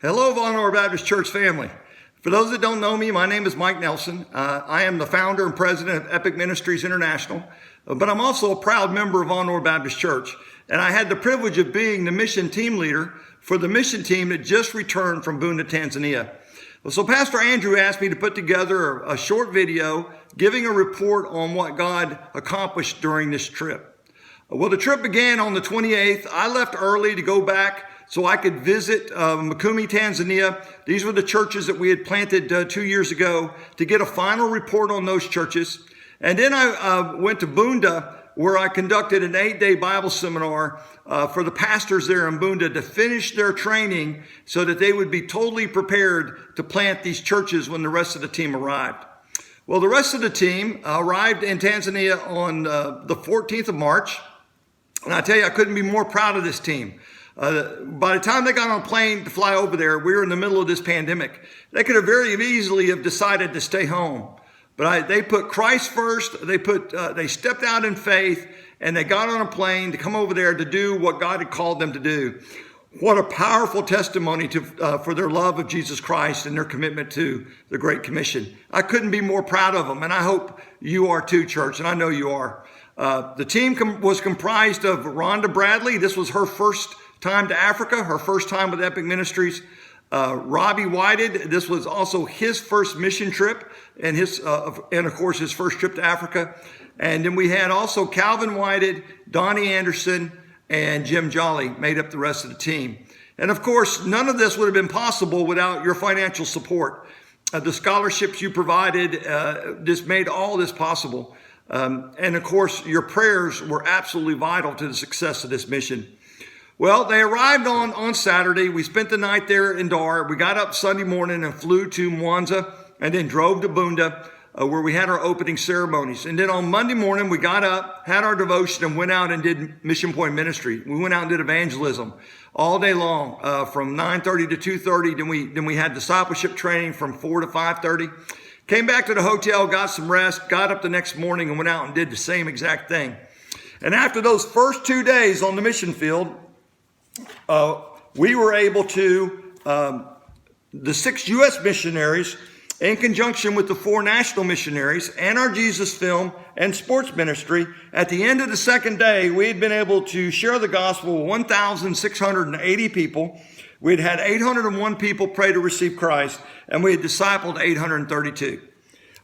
Hello, Vonore Baptist Church family. For those that don't know me, my name is Mike Nelson. I am the founder and president of EPPIC Ministries International, but I'm also a proud member of Vonore Baptist Church. And I had the privilege of being the mission team leader for the mission team that just returned from Bunda, Tanzania. So Pastor Andrew asked me to put together a short video giving a report on what God accomplished during this trip. Well, the trip began on the 28th. I left early to go back so I could visit Mikumi, Tanzania. These were the churches that we had planted 2 years ago, to get a final report on those churches. And then I went to Bunda, where I conducted an 8-day Bible seminar for the pastors there in Bunda to finish their training so that they would be totally prepared to plant these churches when the rest of the team arrived. Well, the rest of the team arrived in Tanzania on the 14th of March. And I tell you, I couldn't be more proud of this team. By the time they got on a plane to fly over there, we were in the middle of this pandemic. They could have very easily have decided to stay home. But they put Christ first. They stepped out in faith, and they got on a plane to come over there to do what God had called them to do. What a powerful testimony for their love of Jesus Christ and their commitment to the Great Commission. I couldn't be more proud of them, and I hope you are too, church, and I know you are. The team was comprised of Rhonda Bradley. This was her first time to Africa, her first time with EPPIC Ministries. Robbie Whited, this was also his first mission trip and of course his first trip to Africa. And then we had also Calvin Whited, Donnie Anderson, and Jim Jolly made up the rest of the team. And of course, none of this would have been possible without your financial support. The scholarships you provided just made all this possible. And of course, your prayers were absolutely vital to the success of this mission. Well, they arrived on Saturday. We spent the night there in Dar. We got up Sunday morning and flew to Mwanza and then drove to Bunda, where we had our opening ceremonies. And then on Monday morning, we got up, had our devotion, and went out and did Mission Point Ministry. We went out and did evangelism all day long, from 9:30 to 2:30. Then we had discipleship training from 4 to 5:30. Came back to the hotel, got some rest, got up the next morning and went out and did the same exact thing. And after those first 2 days on the mission field, we were able to, the 6 U.S. missionaries, in conjunction with the 4 national missionaries and our Jesus Film and Sports Ministry, at the end of the second day, we had been able to share the gospel with 1,680 people. We had 801 people pray to receive Christ, and we had discipled 832.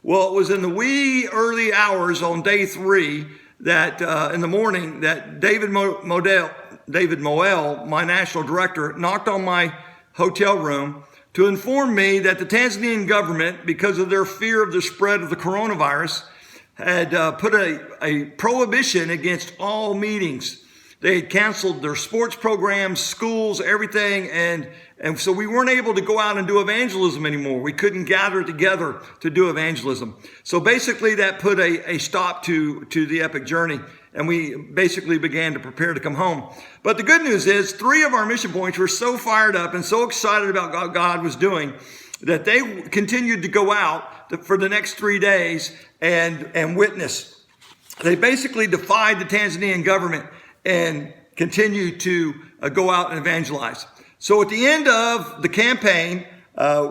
Well, it was in the wee early hours on day 3 that, in the morning, that David Moel, my national director, knocked on my hotel room to inform me that the Tanzanian government, because of their fear of the spread of the coronavirus, had put a prohibition against all meetings. They had canceled their sports programs, schools, everything, and so we weren't able to go out and do evangelism anymore. We couldn't gather together to do evangelism. So basically that put a stop to the EPPIC journey, and we basically began to prepare to come home. But the good news is 3 of our mission points were so fired up and so excited about what God was doing that they continued to go out for the next 3 days and witness. They basically defied the Tanzanian government and continued to go out and evangelize. So at the end of the campaign,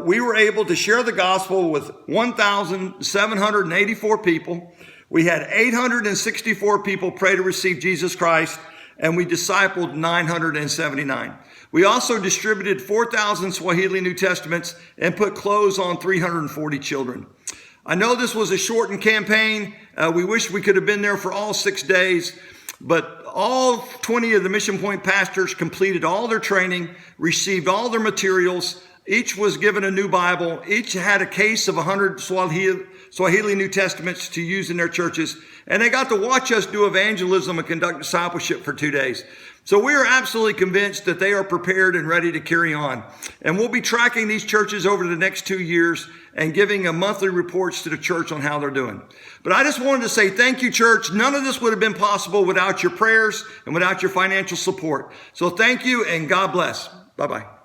we were able to share the gospel with 1,784 people. We had 864 people pray to receive Jesus Christ, and we discipled 979. We also distributed 4,000 Swahili New Testaments and put clothes on 340 children. I know this was a shortened campaign. We wish we could have been there for all 6 days, but all 20 of the Mission Point pastors completed all their training, received all their materials. Each was given a new Bible. Each had a case of 100 Swahili New Testaments to use in their churches. And they got to watch us do evangelism and conduct discipleship for 2 days. So we are absolutely convinced that they are prepared and ready to carry on. And we'll be tracking these churches over the next 2 years and giving monthly reports to the church on how they're doing. But I just wanted to say thank you, church. None of this would have been possible without your prayers and without your financial support. So thank you and God bless. Bye-bye.